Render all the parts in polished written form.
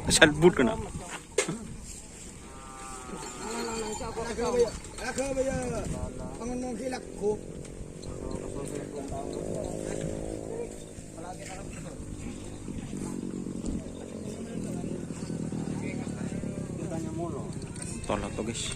Salbut kena. Tolak tuh guys.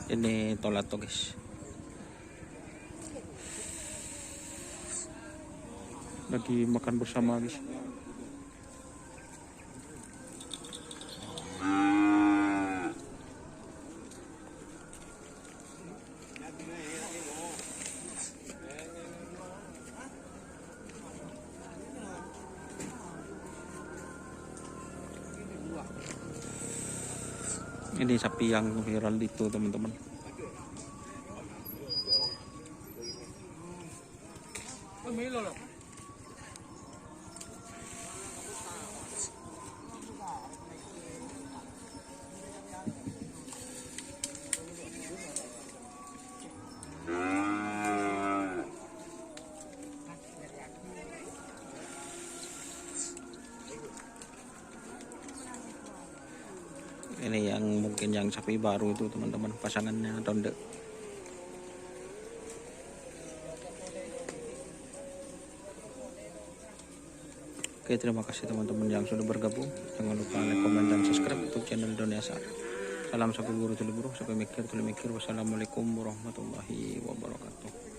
Ini tolat tuh guys. Lagi makan bersama guys. Ini sapi yang viral itu teman-teman. Ini yang mungkin yang sapi baru itu teman-teman, pasangannya ronde. Oke, terima kasih teman-teman yang sudah bergabung. Jangan lupa like, komen, dan subscribe untuk channel Doniasar. Salam sapi buru tuli buru, sapi mikir tuli mikir. Wassalamualaikum warahmatullahi wabarakatuh.